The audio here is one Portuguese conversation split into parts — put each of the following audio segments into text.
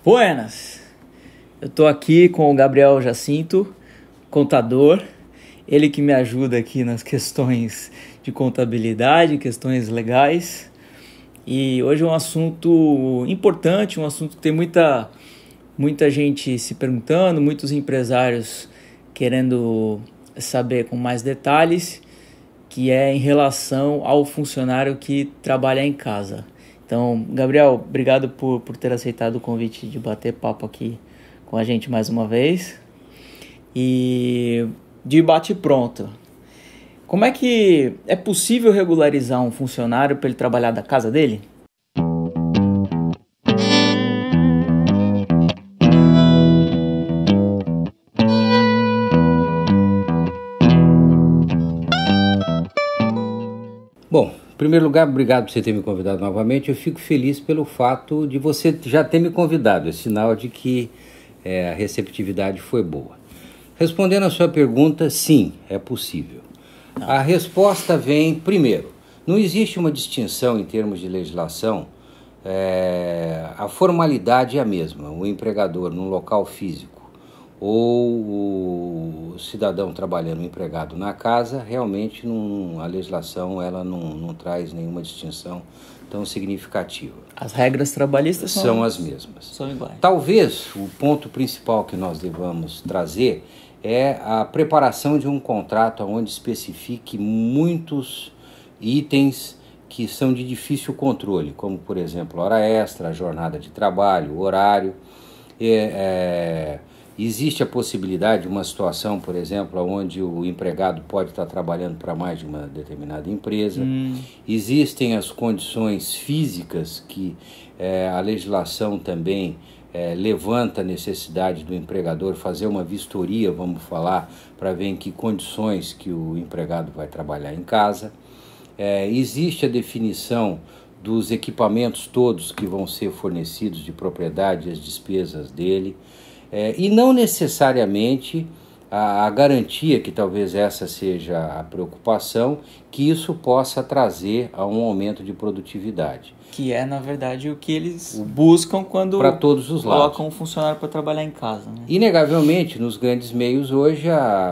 Buenas! Eu tô aqui com o Gabriel Jacinto, contador, ele que me ajuda aqui nas questões de contabilidade, questões legais. E hoje é um assunto importante, um assunto que tem muita gente se perguntando, muitos empresários querendo saber com mais detalhes, que é em relação ao funcionário que trabalha em casa. Então, Gabriel, obrigado por ter aceitado o convite de bater papo aqui com a gente mais uma vez. E de bate pronto, como é que é possível regularizar um funcionário para ele trabalhar da casa dele? Bom, em primeiro lugar, obrigado por você ter me convidado novamente. Eu fico feliz pelo fato de você já ter me convidado. É sinal de que a receptividade foi boa. Respondendo a sua pergunta, sim, é possível. A resposta vem, primeiro, não existe uma distinção em termos de legislação. A formalidade é a mesma. O empregador num local físico ou o cidadão trabalhando, o empregado na casa, realmente a legislação ela não traz nenhuma distinção tão significativa. As regras trabalhistas são as mesmas. São iguais. Talvez o ponto principal que nós devamos trazer é a preparação de um contrato onde especifique muitos itens que são de difícil controle, como, por exemplo, hora extra, a jornada de trabalho, o horário. Existe a possibilidade de uma situação, por exemplo, onde o empregado pode estar trabalhando para mais de uma determinada empresa. Existem as condições físicas que a legislação também levanta a necessidade do empregador fazer uma vistoria, vamos falar, para ver em que condições que o empregado vai trabalhar em casa. Existe a definição dos equipamentos todos que vão ser fornecidos de propriedade e as despesas dele. E não necessariamente a garantia, que talvez essa seja a preocupação, que isso possa trazer a um aumento de produtividade. Que é, na verdade, o que eles buscam quando para todos os colocam um funcionário para trabalhar em casa. Né? Inegavelmente, nos grandes meios hoje,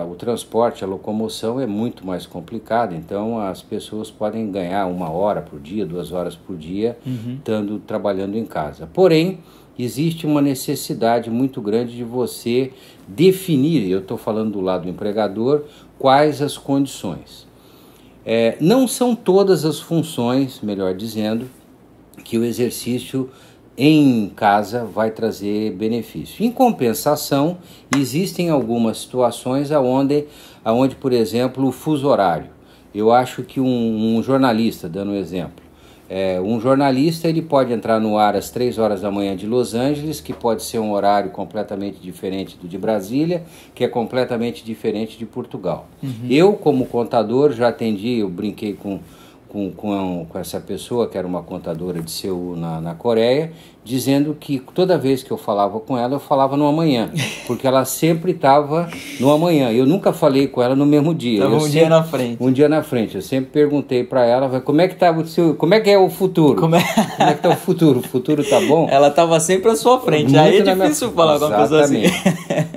o transporte, a locomoção é muito mais complicado, então as pessoas podem ganhar 1 hora por dia, 2 horas por dia, estando trabalhando em casa. Porém, existe uma necessidade muito grande de você definir, eu estou falando do lado do empregador, quais as condições. Não são todas as funções, melhor dizendo, que o exercício em casa vai trazer benefício. Em compensação, existem algumas situações onde, por exemplo, o fuso horário. Eu acho que um jornalista, dando um exemplo, um jornalista ele pode entrar no ar às 3 horas da manhã de Los Angeles, que pode ser um horário completamente diferente do de Brasília, que é completamente diferente de Portugal. Eu, como contador, já atendi, eu brinquei com essa pessoa, que era uma contadora de Seul na Coreia, dizendo que toda vez que eu falava com ela, eu falava no amanhã, porque ela sempre estava no amanhã. Eu nunca falei com ela no mesmo dia. Estava dia na frente. Um dia na frente. Eu sempre perguntei para ela, como é que é o futuro? Como é que está o futuro? O futuro tá bom? Ela estava sempre à sua frente. Aí é difícil falar com uma pessoa assim.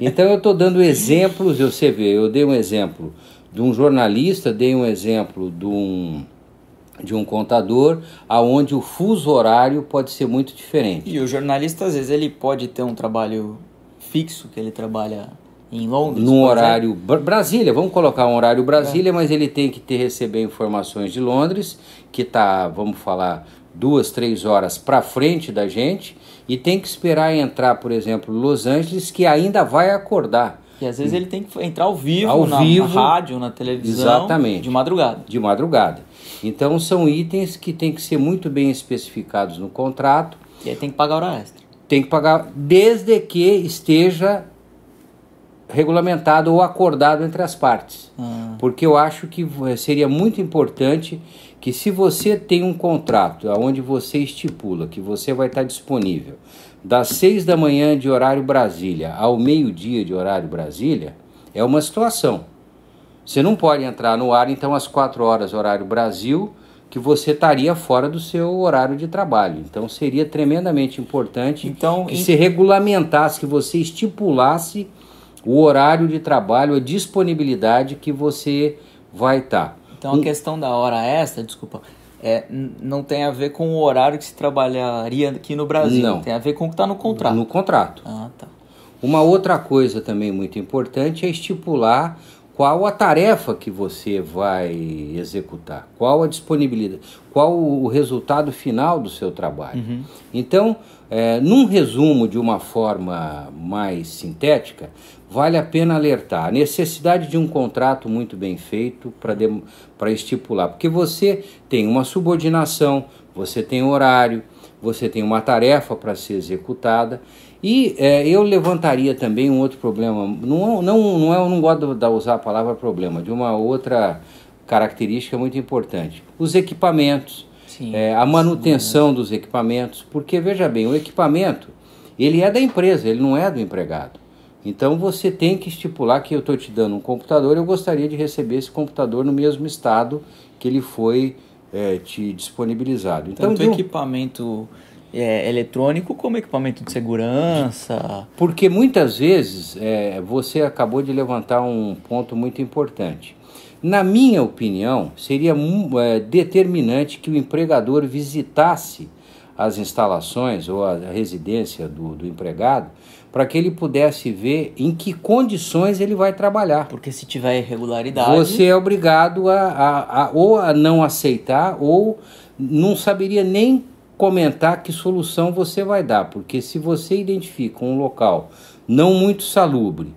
Então eu estou dando exemplos, você vê, eu dei um exemplo de um jornalista, dei um exemplo de um contador, aonde o fuso horário pode ser muito diferente. E o jornalista, às vezes, ele pode ter um trabalho fixo, que ele trabalha em Londres. Num horário Brasília, vamos colocar um horário Brasília, mas ele tem que receber informações de Londres, que está, vamos falar, 2, 3 horas para frente da gente, e tem que esperar entrar, por exemplo, Los Angeles, que ainda vai acordar. E às vezes ele tem que entrar ao vivo, na rádio, na televisão, exatamente, de madrugada. De madrugada. Então são itens que têm que ser muito bem especificados no contrato. E aí tem que pagar hora extra. Tem que pagar desde que esteja regulamentado ou acordado entre as partes. Porque eu acho que seria muito importante que, se você tem um contrato onde você estipula que você vai estar disponível das 6 da manhã de horário Brasília ao meio-dia de horário Brasília, é uma situação. Você não pode entrar no ar, então, às 4 horas horário Brasil, que você estaria fora do seu horário de trabalho. Então seria tremendamente importante que se regulamentasse, que você estipulasse o horário de trabalho, a disponibilidade que você vai estar. Então a questão da hora extra, desculpa, não tem a ver com o horário que se trabalharia aqui no Brasil. Não. Tem a ver com o que está no contrato. No contrato. Ah, tá. Uma outra coisa também muito importante é estipular qual a tarefa que você vai executar, qual a disponibilidade, qual o resultado final do seu trabalho. Uhum. Então, num resumo de uma forma mais sintética, vale a pena alertar a necessidade de um contrato muito bem feito para estipular, porque você tem uma subordinação, você tem horário, você tem uma tarefa para ser executada. E eu levantaria também um outro problema, eu não gosto de usar a palavra problema, de uma outra característica muito importante, os equipamentos, a manutenção dos equipamentos, porque veja bem, o equipamento, ele é da empresa, ele não é do empregado. Então você tem que estipular que eu estou te dando um computador, eu gostaria de receber esse computador no mesmo estado que ele foi te disponibilizado. Então, tanto equipamento eletrônico como equipamento de segurança. Porque muitas vezes você acabou de levantar um ponto muito importante. Na minha opinião, seria determinante que o empregador visitasse as instalações ou a residência do empregado para que ele pudesse ver em que condições ele vai trabalhar. Porque se tiver irregularidade... Você é obrigado ou a não aceitar ou não saberia nem comentar que solução você vai dar, porque se você identifica um local não muito salubre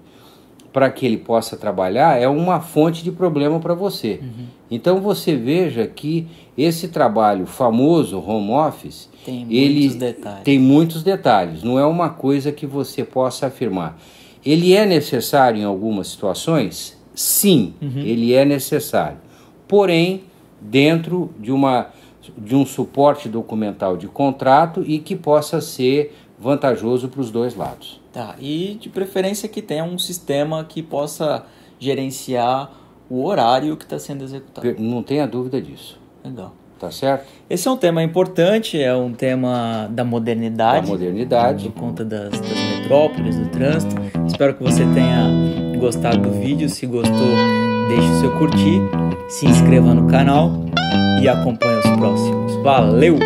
para que ele possa trabalhar, é uma fonte de problema para você. Uhum. Então você veja que esse trabalho famoso, home office, tem muitos detalhes, não é uma coisa que você possa afirmar. Ele é necessário em algumas situações? Sim, ele é necessário. Porém, dentro de um suporte documental de contrato e que possa ser vantajoso para os dois lados. Tá, e de preferência que tenha um sistema que possa gerenciar o horário que está sendo executado. Não tenha dúvida disso. Legal. Tá certo? Esse é um tema importante, é um tema da modernidade. Por conta das metrópoles, do trânsito. Espero que você tenha gostado do vídeo. Se gostou, deixe o seu curtir, se inscreva no canal e acompanhe os próximos. Valeu!